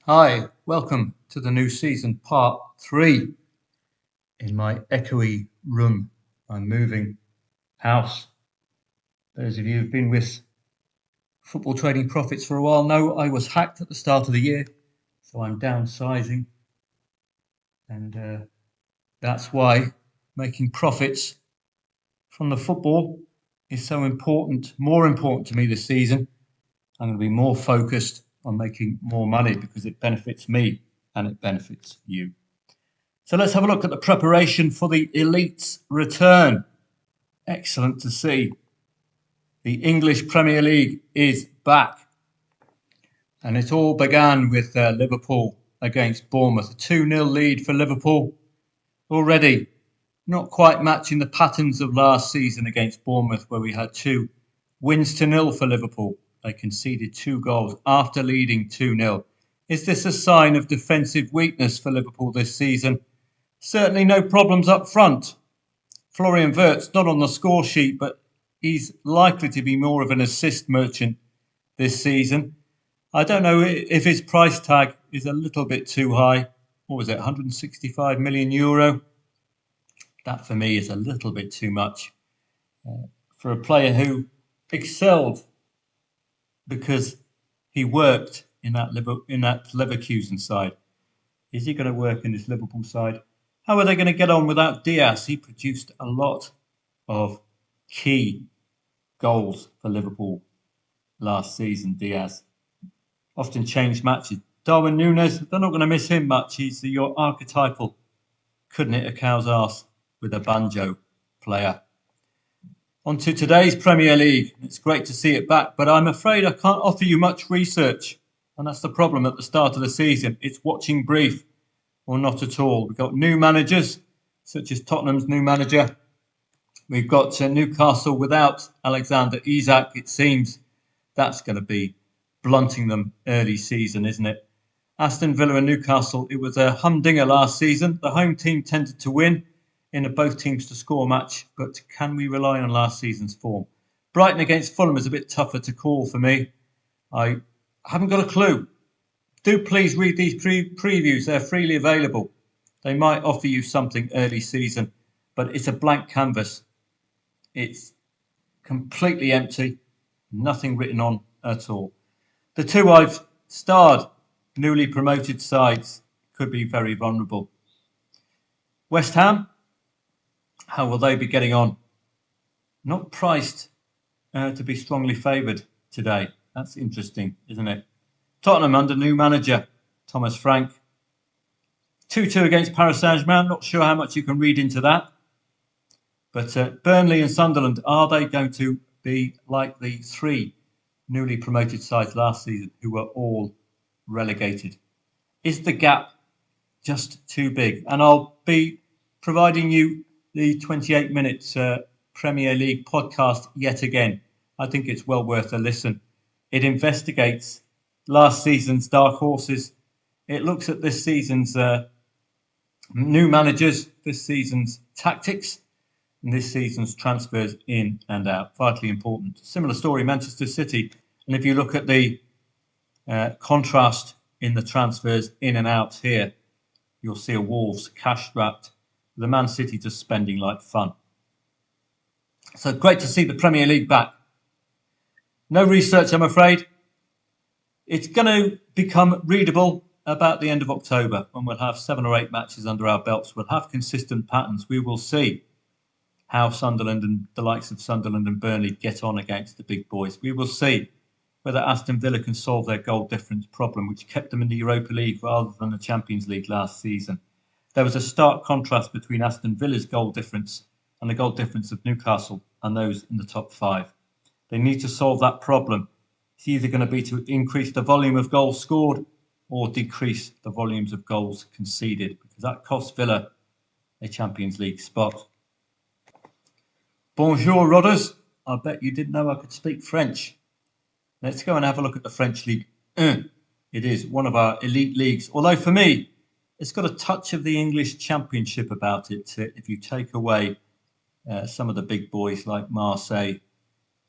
Hi, welcome to the new season, part 3. In my echoey room, I'm moving house. Those of you who've been with Football Trading Profits for a while know I was hacked at the start of the year, so I'm downsizing. And that's why making profits from the football is so important, more important to me this season. I'm going to be more focused on making more money because it benefits me and it benefits you. So let's have a look at the preparation for the Elite's return. Excellent to see. The English Premier League is back. And it all began with Liverpool against Bournemouth. A 2-0 lead for Liverpool. Already not quite matching the patterns of last season against Bournemouth, where we had 2 wins to 0 for Liverpool. They conceded 2 goals after leading 2-0. Is this a sign of defensive weakness for Liverpool this season? Certainly no problems up front. Florian Wirtz not on the score sheet, but he's likely to be more of an assist merchant this season. I don't know if his price tag is a little bit too high. What was it, 165 million euro? That for me is a little bit too much for a player who excelled because he worked in that Leverkusen side. Is he going to work in this Liverpool side? How are they going to get on without Diaz? He produced a lot of key goals for Liverpool last season, Diaz. Often changed matches. Darwin Núñez, they're not going to miss him much. He's your archetypal couldn't hit a cow's arse with a banjo player. On to today's Premier League. It's great to see it back, but I'm afraid I can't offer you much research. And that's the problem at the start of the season. It's watching brief or not at all. We've got new managers, such as Tottenham's new manager. We've got Newcastle without Alexander Isak. It seems that's going to be blunting them early season, isn't it? Aston Villa and Newcastle, it was a humdinger last season. The home team tended to win in a both teams to score match, but can we rely on last season's form? Brighton against Fulham is a bit tougher to call for me. I haven't got a clue. Do please read these previews. They're freely available. They might offer you something early season, but it's a blank canvas. It's completely empty, nothing written on at all. The 2 I've starred, newly promoted sides, could be very vulnerable. West Ham, how will they be getting on? Not priced to be strongly favoured today. That's interesting, isn't it? Tottenham under new manager, Thomas Frank. 2-2 against Paris Saint-Germain. Not sure how much you can read into that. But Burnley and Sunderland, are they going to be like the 3 newly promoted sides last season who were all relegated? Is the gap just too big? And I'll be providing you the 28 minutes Premier League podcast yet again. I think it's well worth a listen. It investigates last season's dark horses. It looks at this season's new managers, this season's tactics, and this season's transfers in and out. Vitally important. Similar story, Manchester City. And if you look at the contrast in the transfers in and out here, you'll see a Wolves cash-strapped, the Man City just spending like fun. So great to see the Premier League back. No research, I'm afraid. It's going to become readable about the end of October when we'll have 7 or 8 matches under our belts. We'll have consistent patterns. We will see how Sunderland and the likes of Sunderland and Burnley get on against the big boys. We will see whether Aston Villa can solve their goal difference problem, which kept them in the Europa League rather than the Champions League last season. There was a stark contrast between Aston Villa's goal difference and the goal difference of Newcastle and those in the top 5. They need to solve that problem. It's either going to be to increase the volume of goals scored or decrease the volumes of goals conceded, because that costs Villa a Champions League spot. Bonjour, Rodders. I bet you didn't know I could speak French. Let's go and have a look at the French Ligue 1. It is one of our elite leagues, although for me, it's got a touch of the English Championship about it. If you take away some of the big boys like Marseille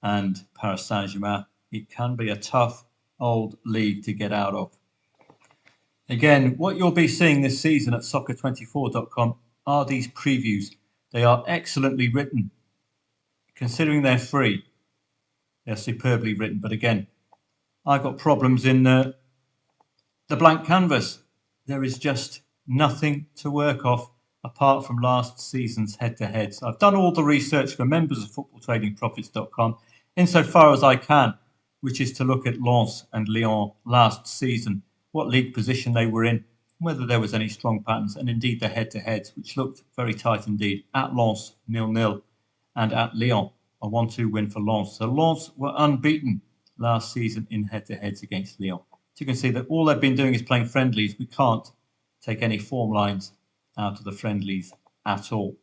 and Paris Saint-Germain, it can be a tough old league to get out of. Again, what you'll be seeing this season at soccer24.com are these previews. They are excellently written. Considering they're free, they're superbly written. But again, I've got problems in the blank canvas. There is just nothing to work off apart from last season's head-to-heads. I've done all the research for members of footballtradingprofits.com insofar as I can, which is to look at Lens and Lyon last season, what league position they were in, whether there was any strong patterns, and indeed the head-to-heads, which looked very tight indeed. At Lens, 0-0, and at Lyon, a 1-2 win for Lens. So Lens were unbeaten last season in head-to-heads against Lyon. So you can see that all they've been doing is playing friendlies. We can't take any form lines out of the friendlies at all.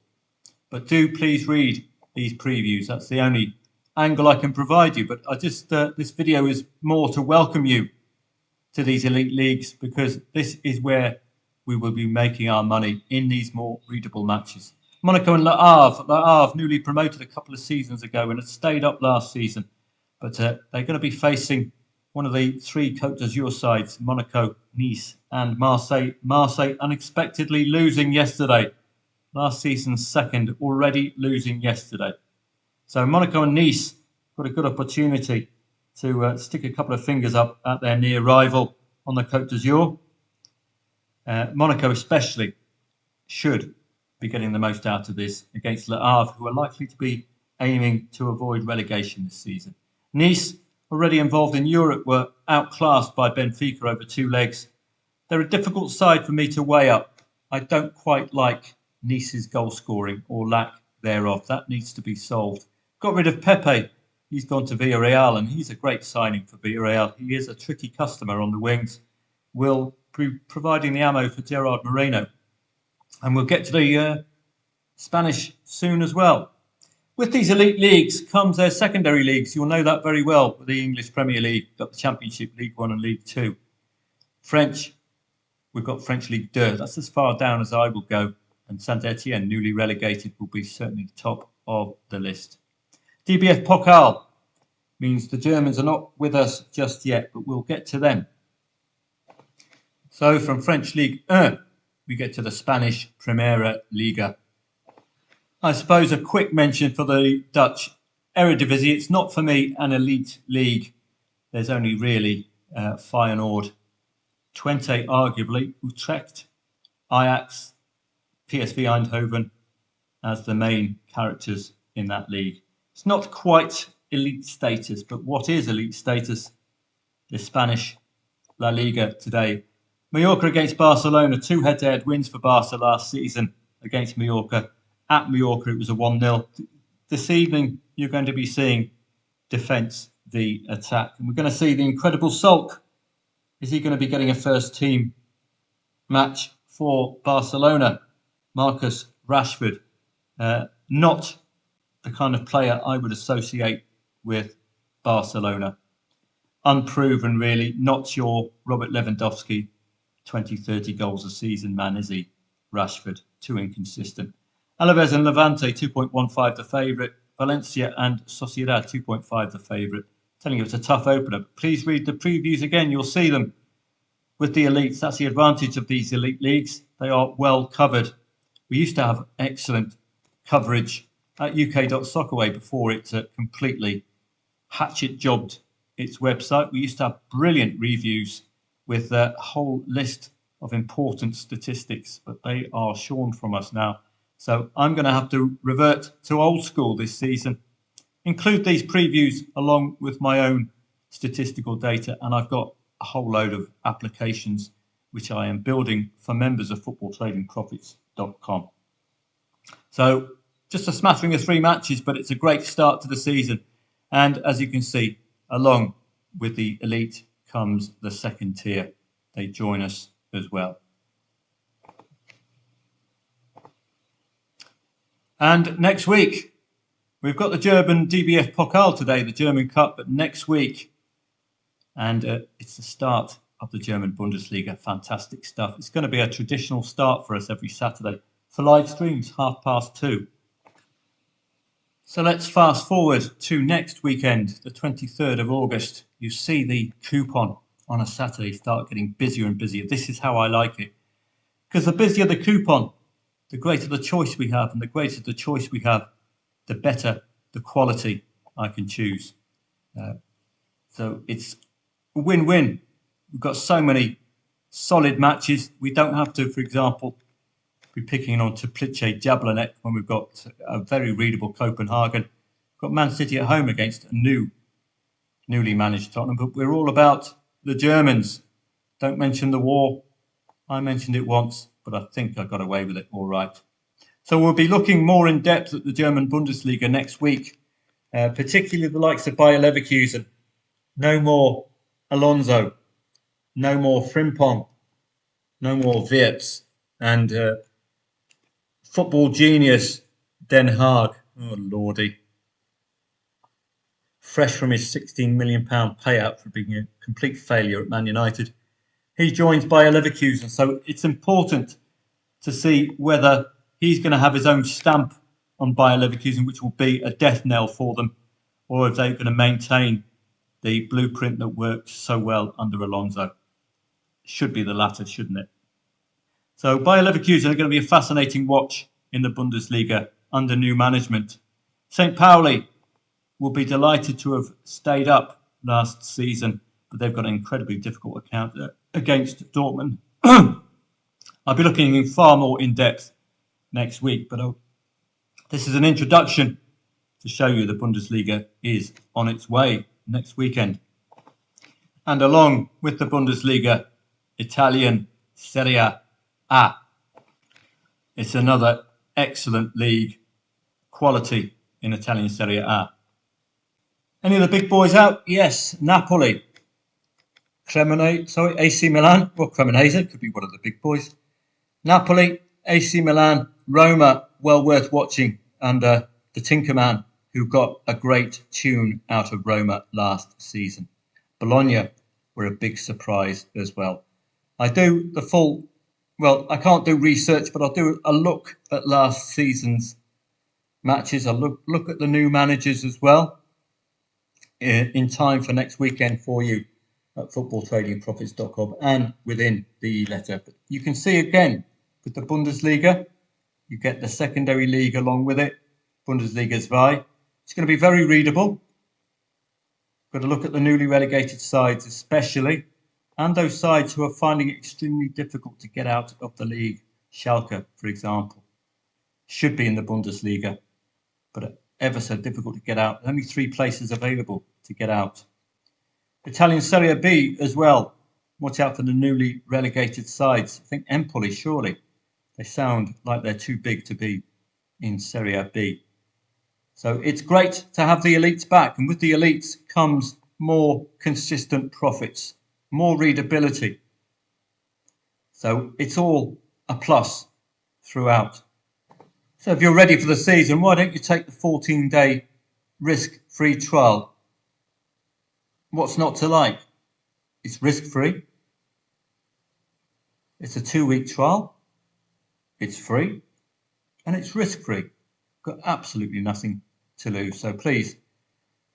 But do please read these previews. That's the only angle I can provide you. But I just this video is more to welcome you to these elite leagues, because this is where we will be making our money in these more readable matches. Monaco and Le Havre newly promoted a couple of seasons ago and had stayed up last season. But they're going to be facing one of the three Côte d'Azur sides, Monaco, Nice and Marseille. Marseille unexpectedly losing yesterday. Last season's second, already losing yesterday. So Monaco and Nice got a good opportunity to stick a couple of fingers up at their near rival on the Côte d'Azur. Monaco especially should be getting the most out of this against Le Havre, who are likely to be aiming to avoid relegation this season. Nice, already involved in Europe, were outclassed by Benfica over two legs. They're a difficult side for me to weigh up. I don't quite like Nice's goal scoring or lack thereof. That needs to be solved. Got rid of Pepe. He's gone to Villarreal, and he's a great signing for Villarreal. He is a tricky customer on the wings. Will be providing the ammo for Gerard Moreno. And we'll get to the Spanish soon as well. With these elite leagues comes their secondary leagues. You'll know that very well with the English Premier League. Got the Championship, League 1 and League 2. French, we've got French Ligue 2. That's as far down as I will go. And Saint-Etienne, newly relegated, will be certainly top of the list. DBF Pokal means the Germans are not with us just yet, but we'll get to them. So from French Ligue 1, we get to the Spanish Primiera Liga. I suppose a quick mention for the Dutch Eredivisie. It's not for me an elite league. There's only really Feyenoord, Twente arguably, Utrecht, Ajax, PSV Eindhoven as the main characters in that league. It's not quite elite status, but what is elite status? The Spanish La Liga today. Mallorca against Barcelona, 2 head-to-head wins for Barca last season against Mallorca. At Mallorca, it was a 1-0. This evening, you're going to be seeing defence v attack. And we're going to see the Incredible Sulk. Is he going to be getting a first-team match for Barcelona? Marcus Rashford, not the kind of player I would associate with Barcelona. Unproven, really. Not your Robert Lewandowski, 20, 30 goals a season man, is he? Rashford, too inconsistent. Alaves and Levante, 2.15 the favourite. Valencia and Sociedad, 2.5 the favourite. Telling you it's a tough opener. Please read the previews again. You'll see them with the elites. That's the advantage of these elite leagues. They are well covered. We used to have excellent coverage at uk.soccerway before it completely hatchet jobbed its website. We used to have brilliant reviews with a whole list of important statistics, but they are shorn from us now. So I'm going to have to revert to old school this season, include these previews along with my own statistical data, and I've got a whole load of applications which I am building for members of footballtradingprofits.com. So just a smattering of 3 matches, but it's a great start to the season. And as you can see, along with the elite comes the second tier. They join us as well. And next week, we've got the German DBF Pokal today, the German Cup, but next week, and it's the start of the German Bundesliga. Fantastic stuff. It's going to be a traditional start for us every Saturday for live streams, 2:30. So let's fast forward to next weekend, the 23rd of August. You see the coupon on a Saturday start getting busier and busier. This is how I like it. Because the busier the coupon, the greater the choice we have. And the greater the choice we have, the better the quality I can choose. So it's a win-win. We've got so many solid matches. We don't have to, for example, be picking on Teplice Jablanet when we've got a very readable Copenhagen. We've got Man City at home against a newly managed Tottenham. But we're all about the Germans. Don't mention the war. I mentioned it once, but I think I got away with it all right. So we'll be looking more in depth at the German Bundesliga next week, particularly the likes of Bayer Leverkusen. No more Alonso, no more Frimpong, no more Wirtz, and football genius Den Haag. Oh, lordy. Fresh from his £16 million payout for being a complete failure at Man United. He joins Bayer Leverkusen, so it's important to see whether he's going to have his own stamp on Bayer Leverkusen, which will be a death knell for them, or if they're going to maintain the blueprint that worked so well under Alonso. Should be the latter, shouldn't it? So Bayer Leverkusen are going to be a fascinating watch in the Bundesliga under new management. St. Pauli will be delighted to have stayed up last season, but they've got an incredibly difficult account against Dortmund. I'll be looking in far more in depth next week, but this is an introduction to show you the Bundesliga is on its way next weekend. And along with the Bundesliga, Italian Serie A. It's another excellent league, quality in Italian Serie A. Any of the big boys out? Yes, Napoli. AC Milan. Well, Cremonese could be one of the big boys. Napoli, AC Milan, Roma, well worth watching under the Tinkerman, who got a great tune out of Roma last season. Bologna were a big surprise as well. I can't do research, but I'll do a look at last season's matches. I'll look at the new managers as well in time for next weekend for you at footballtradingprofits.com and within the letter. But you can see again with the Bundesliga, you get the secondary league along with it, Bundesliga 2. It's going to be very readable. Got to look at the newly relegated sides especially, and those sides who are finding it extremely difficult to get out of the league. Schalke, for example, should be in the Bundesliga, but ever so difficult to get out. Only 3 places available to get out. Italian Serie B as well. Watch out for the newly relegated sides. I think Empoli, surely. They sound like they're too big to be in Serie B. So it's great to have the elites back. And with the elites comes more consistent profits, more readability. So it's all a plus throughout. So if you're ready for the season, why don't you take the 14-day risk-free trial? What's not to like? It's risk-free. It's a 2-week trial. It's free. And it's risk-free. Got absolutely nothing to lose. So please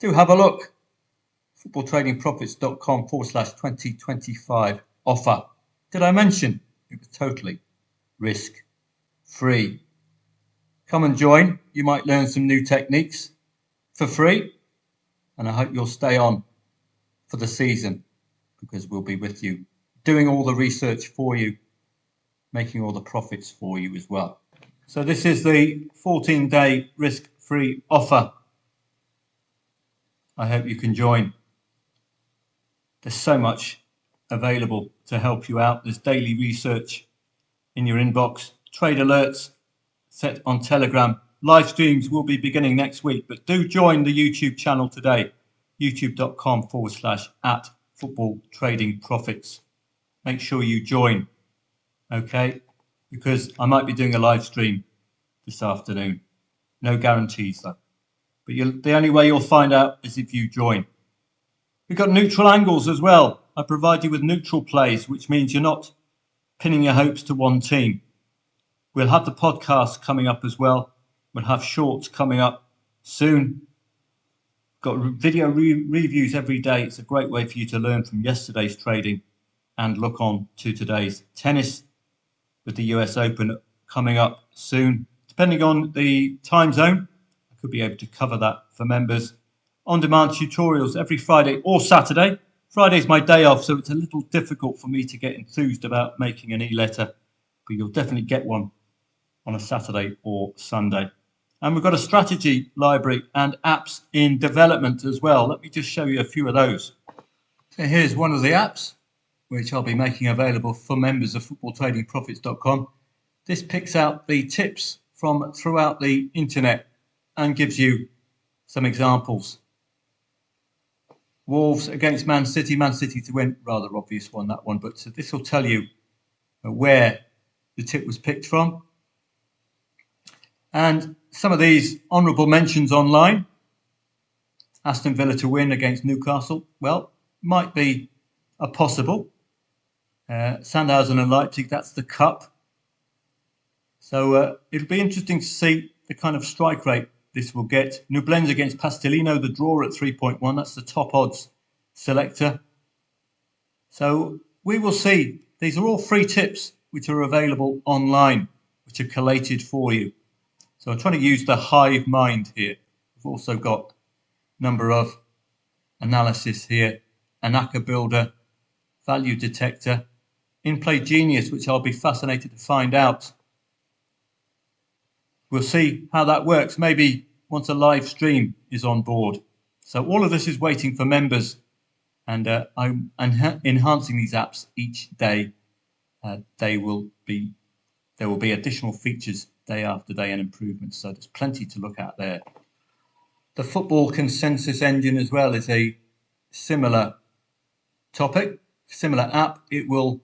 do have a look. footballtradingprofits.com/2025 offer. Did I mention it was totally risk-free? Come and join. You might learn some new techniques for free. And I hope you'll stay on for the season, because we'll be with you doing all the research for you, making all the profits for you as well. So this is the 14-day risk-free offer. I hope you can join. There's so much available to help you out. There's daily research in your inbox, trade alerts set on Telegram. Live streams will be beginning next week, but do join the YouTube channel today, youtube.com/@footballtradingprofits. Make sure you join, okay? Because I might be doing a live stream this afternoon. No guarantees though. But the only way you'll find out is if you join. We've got neutral angles as well. I provide you with neutral plays, which means you're not pinning your hopes to one team. We'll have the podcast coming up as well. We'll have shorts coming up soon. Got video reviews every day. It's a great way for you to learn from yesterday's trading and look on to today's. Tennis with the US Open coming up soon. Depending on the time zone, I could be able to cover that for members. On-demand tutorials every Friday or Saturday. Friday's my day off, so it's a little difficult for me to get enthused about making an e-letter, but you'll definitely get one on a Saturday or Sunday. And we've got a strategy library and apps in development as well. Let me just show you a few of those. So here's one of the apps, which I'll be making available for members of footballtradingprofits.com. This picks out the tips from throughout the internet and gives you some examples. Wolves against Man City to win, rather obvious one, that one, but this will tell you where the tip was picked from. And some of these honourable mentions online. Aston Villa to win against Newcastle, well, might be a possible. Sandhausen and Leipzig, that's the cup. So it'll be interesting to see the kind of strike rate this will get. Nublenz against Pastelino, the draw at 3.1. That's the top odds selector. So we will see. These are all free tips which are available online, which are collated for you. So I'm trying to use the hive mind here. We've also got a number of analysis here. Anaka Builder, Value Detector, Inplay Genius, which I'll be fascinated to find out. We'll see how that works, maybe once a live stream is on board. So all of this is waiting for members, and I'm enhancing these apps each day. There will be additional features day after day and improvements, so there's plenty to look at there. The football consensus engine as well is a similar topic, similar app. It will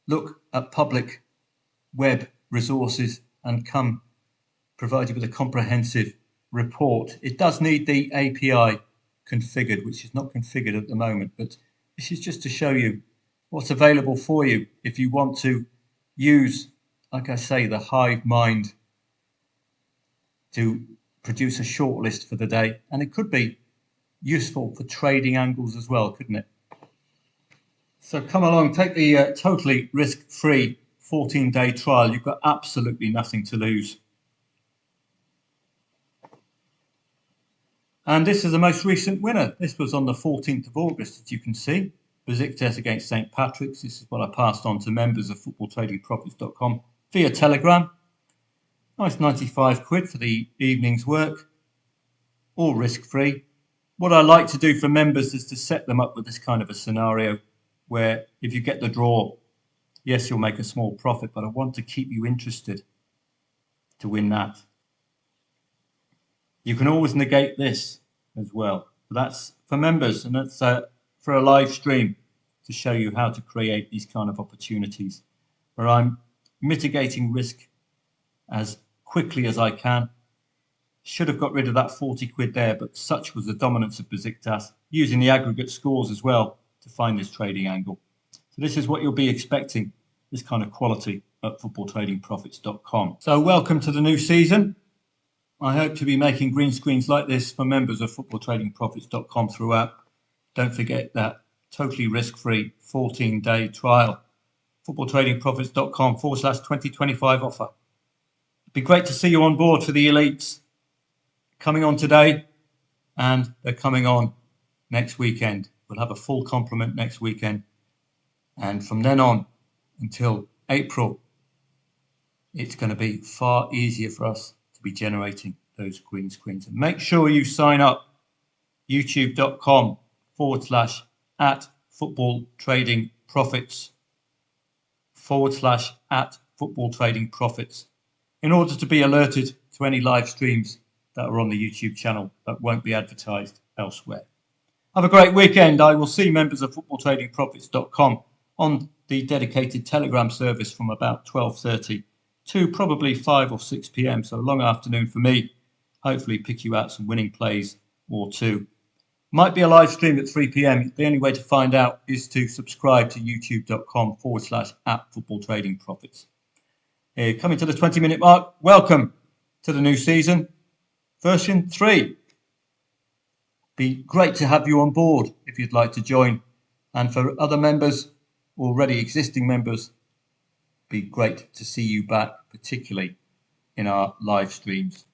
look at public web resources and provide you with a comprehensive report. It does need the API configured, which is not configured at the moment, but this is just to show you what's available for you if you want to use, like I say, the hive mind to produce a short list for the day. And it could be useful for trading angles as well, couldn't it? So come along, take the totally risk-free 14-day trial. You've got absolutely nothing to lose. And this is the most recent winner. This was on the 14th of August, as you can see. Besiktas against St. Patrick's. This is what I passed on to members of footballtradingprofits.com via Telegram. Nice 95 quid for the evening's work. All risk-free. What I like to do for members is to set them up with this kind of a scenario where if you get the draw, yes, you'll make a small profit, but I want to keep you interested to win that. You can always negate this as well. That's for members, and that's for a live stream to show you how to create these kind of opportunities where I'm mitigating risk as quickly as I can. Should have got rid of that 40 quid there, but such was the dominance of Besiktas, using the aggregate scores as well to find this trading angle. So this is what you'll be expecting, this kind of quality at footballtradingprofits.com. So welcome to the new season. I hope to be making green screens like this for members of footballtradingprofits.com throughout. Don't forget that totally risk-free 14-day trial. footballtradingprofits.com/2025 offer. It'd be great to see you on board for the elites. Coming on today, and they're coming on next weekend. We'll have a full complement next weekend. And from then on until April, it's going to be far easier for us to be generating those green screens. And make sure you sign up youtube.com/@footballtradingprofits /@footballtradingprofits in order to be alerted to any live streams that are on the YouTube channel that won't be advertised elsewhere. Have a great weekend. I will see members of footballtradingprofits.com on the dedicated Telegram service from about 12:30 to probably 5 or 6 p.m. So a long afternoon for me. Hopefully pick you out some winning plays or two. Might be a live stream at 3 p.m. The only way to find out is to subscribe to youtube.com /@footballtradingprofits. Coming to the 20-minute mark. Welcome to the new season, version 3. Be great to have you on board if you'd like to join. And for other members, already existing members, be great to see you back, particularly in our live streams.